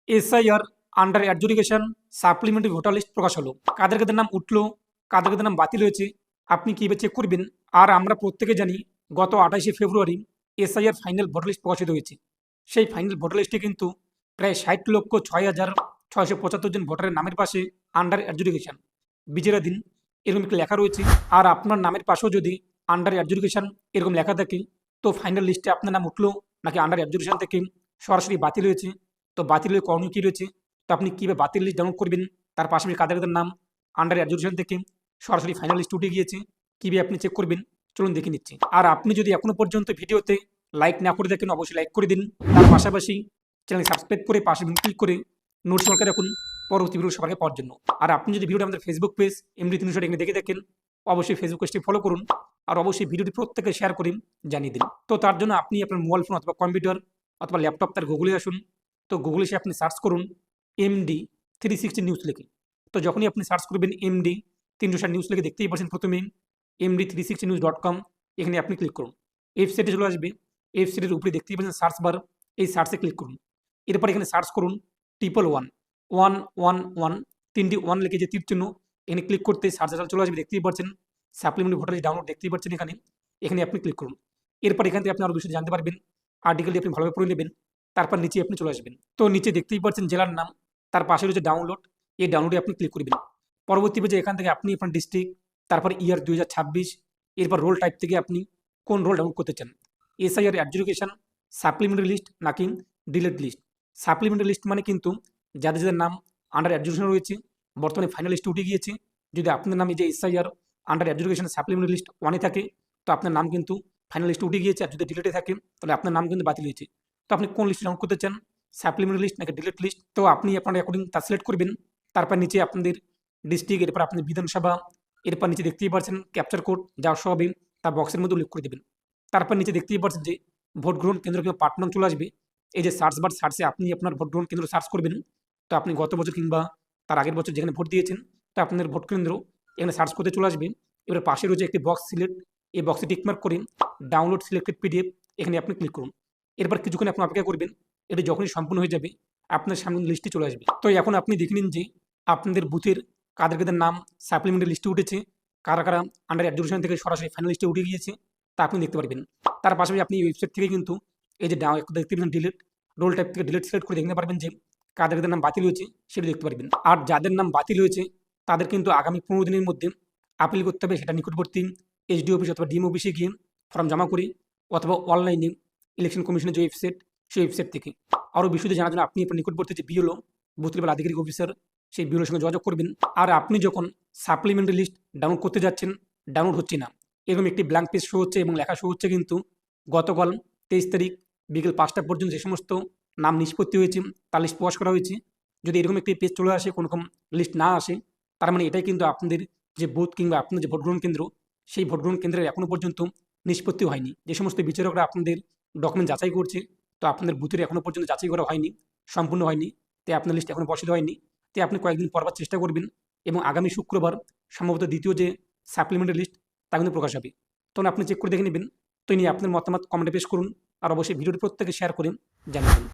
SIR under adjudication supplementary voter list প্রকাশ হলো। কাদের কাদের নাম উঠলো, কাদের কাদের নাম বাতিল হয়েছে, আপনি কীভাবে চেক করবেন? আর আমরা প্রত্যেকে জানি গত 28শে ফেব্রুয়ারি এসআইআর ফাইনাল ভোটার লিস্ট প্রকাশিত হয়েছে। সেই ফাইনাল ভোটার লিস্টে কিন্তু প্রায় 60,06,675 জন ভোটারের নামের পাশে আন্ডার অ্যাডজুডিকেশন বিচারাধীন এরকম একটি লেখা রয়েছে। আর আপনার নামের পাশেও যদি আন্ডার অ্যাডজুডিকেশন এরকম লেখা থাকে, তো ফাইনাল লিস্টে আপনার নাম উঠলো নাকি আন্ডার অ্যাডজুডিকেশন থেকে সরাসরি বাতিল হয়েছে। তো বাতিলের করণীয় কী রয়েছে, তো আপনি কীভাবে বাতিল লিস্ট ডাউনলোড করবেন, তার পাশাপাশি কাদের কাদের নাম আন্ডার অ্যাডজুডিকেশন থেকে সরাসরি ফাইনাল লিস্ট উঠে গিয়েছে, কীভাবে আপনি চেক করবেন, চলুন দেখে নিচ্ছি। আর আপনি যদি এখনও পর্যন্ত ভিডিওতে লাইক না করে দেখেন, অবশ্যই লাইক করে দিন। তার পাশাপাশি চ্যানেল সাবস্ক্রাইব করে পাশে ক্লিক করে নোট সরকার রাখুন পরবর্তী ভিডিও সবার আগে পাওয়ার জন্য। আর আপনি যদি ভিডিওটা আমাদের ফেসবুক পেজ MD360 এখানে দেখে দেখেন, অবশ্যই ফেসবুক পেজটি ফলো করুন। আর অবশ্যই ভিডিওটি প্রত্যেকে শেয়ার করে জানিয়ে দিন। তো তার জন্য আপনি আপনার মোবাইল ফোন অথবা কম্পিউটার অথবা ল্যাপটপ তার গুগলে আসুন। তো গুগলে এসে আপনি সার্চ করুন MD360 নিউজ লিখে। তো যখনই আপনি সার্চ করবেন MD360 নিউজ লিখে, দেখতেই পাচ্ছেন প্রথমেই MD360news.com, এখানে আপনি ক্লিক করুন। ওয়েবসাইটে চলে আসবে। ওয়েবসাইটের উপরে দেখতেই পাচ্ছেন সার্চ বার, এই সার্চে ক্লিক করুন। এরপর এখানে সার্চ করুন 11111, 3টি 1 লিখে যে তীর চিহ্ন, এখানে ক্লিক করতে সার্চ রেজাল্ট চলে আসবে। দেখতেই পাচ্ছেন সাপ্লিমেন্টারি ভোটার লিস্ট ডাউনলোড, দেখতেই পাচ্ছেন এখানে। এখানে আপনি ক্লিক করুন। এরপর এখান থেকে আপনি আরও বিষয় জানতে পারবেন। আর্টিকেলটি আপনি ভালোভাবে পড়ে নেবেন। তারপর নিচে আপনি চলে আসবেন। তো নিচে দেখতেই পাচ্ছেন জেলার নাম, তার পাশে রয়েছে ডাউনলোড, এই ডাউনলোডে আপনি ক্লিক করবেন। পরবর্তী পেজে এখান থেকে আপনি আপনার ডিস্ট্রিক্ট, তারপর ইয়ার 2026, এরপর রোল টাইপ থেকে আপনি কোন রোল ডাউনলোড করতে চান, এসআইআর অ্যাডজুডিকেশন, সাপ্লিমেন্টারি লিস্ট নাকি ডিলেট লিস্ট। সাপ্লিমেন্টারি লিস্ট মানে কিন্তু যাদের যাদের নাম আন্ডার অ্যাডজুডিকেশন রয়েছে, বর্তমানে ফাইনাল লিস্টে উঠে গিয়েছে। যদি আপনার নাম এই যে SIR under adjudication supplementary list 1-এ থাকে, তো আপনার নাম কিন্তু ফাইনাল লিস্টে উঠে গিয়েছে। আর যদি ডিলেটে থাকে, তাহলে আপনার নাম কিন্তু বাতিল হয়েছে। তো আপনি কোন লিস্ট ডাউনলোড করতে চান, সাপ্লিমেন্টারি লিস্ট নাকি ডিলেট লিস্ট? তো আপনি আপনার অ্যাকর্ডিং তা সিলেক্ট করবেন। তারপর নিচে আপনাদের ডিস্ট্রিক্ট, এরপর আপনাদের বিধানসভা, এরপর নিচে দেখতেই পাচ্ছেন ক্যাপচার কোড যা সহ হবে তা বক্সের মধ্যে উল্লেখ করে দেবেন। তারপর নিচে দেখতেই পাচ্ছেন যে ভোট গ্রহণ কেন্দ্র কিংবা পার্ট নাম চলে আসবে। এই যে সার্চ বার, সার্চে আপনি আপনার ভোট গ্রহণ কেন্দ্র সার্চ করবেন। তো আপনি গত বছর কিংবা তার আগের বছর যেখানে ভোট দিয়েছেন, তো আপনাদের ভোট কেন্দ্র এখানে সার্চ করতে চলে আসবে। এবার পাশে রয়েছে একটি বক্স সিলেক্ট, এই বক্সে টিকমার্ক করে ডাউনলোড সিলেক্টেড PDF, এখানে আপনি ক্লিক করুন। এরপর কিছুক্ষণ আপনি অপেক্ষা করবেন। এটি যখনই সম্পূর্ণ হয়ে যাবে, আপনার সামনে লিস্টে চলে আসবে। তো এখন আপনি দেখে নিন যে আপনাদের বুথের কাদের কাদের নাম সাপ্লিমেন্টারি লিস্টে উঠেছে, কারা কারা আন্ডার অ্যাডজুডিকেশন থেকে সরাসরি ফাইনাল লিস্টে উঠে গিয়েছে, তা আপনি দেখতে পারবেন। তার পাশাপাশি আপনি ওয়েবসাইট থেকে কিন্তু এই যে দেখতে পাবেন ডিলিট, রোল টাইপ থেকে ডিলিট সিলেক্ট করে দেখতে পারবেন যে কাদের কাদের নাম বাতিল হয়েছে সেটা দেখতে পারবেন। আর যাদের নাম বাতিল হয়েছে তাদের কিন্তু আগামী 15 দিনের মধ্যে আপিল করতে হবে। সেটা নিকটবর্তী SD অফিস অথবা ডিএম অফিসে গিয়ে ফর্ম জমা করে, অথবা অনলাইনে ইলেকশন কমিশনের যে ওয়েবসাইট, সেই ওয়েবসাইট থেকে। আরও বিষয়টি জানার জন্য আপনি আপনার নিকটবর্তী যে BLO, বুথ লেভেল আধিকারিক অফিসার, সেই BLOর সঙ্গে যোগাযোগ করবেন। আর আপনি যখন সাপ্লিমেন্টারি লিস্ট ডাউনলোড করতে যাচ্ছেন, ডাউনলোড হচ্ছে না, এরকম একটি ব্ল্যাঙ্ক পেজ শো হচ্ছে এবং লেখা শো হচ্ছে কিন্তু গতকাল 23 তারিখ বিকেল 5টা পর্যন্ত যে সমস্ত নাম নিষ্পত্তি হয়েছে তার লিস্ট প্রকাশ করা হয়েছে। যদি এরকম একটি পেজ চলে আসে, কোনো রকম লিস্ট না আসে, তার মানে এটাই কিন্তু আপনাদের যে বুথ কিংবা আপনার যে ভোটগ্রহণ কেন্দ্র, সেই ভোটগ্রহণ কেন্দ্রের এখনও পর্যন্ত নিষ্পত্তি হয়নি। যে সমস্ত বিচারকরা আপনাদের ডকুমেন্ট যাচাই করছে, তো আপনাদের বুথের এখনও পর্যন্ত যাচাই করা হয়নি, সম্পূর্ণ হয়নি, তাই আপনার লিস্ট এখনও প্রকাশিত হয়নি। তাই আপনি কয়েকদিন পরবার চেষ্টা করবেন এবং আগামী শুক্রবার সম্ভবত দ্বিতীয় যে সাপ্লিমেন্টারি লিস্ট তা কিন্তু প্রকাশ হবে। তখন আপনি চেক করে দেখে নেবেন। তো নিয়ে আপনার মতামত কমেন্টে পেশ করুন। আর অবশ্যই ভিডিওটি প্রত্যেকে শেয়ার করে জানিয়ে দিন।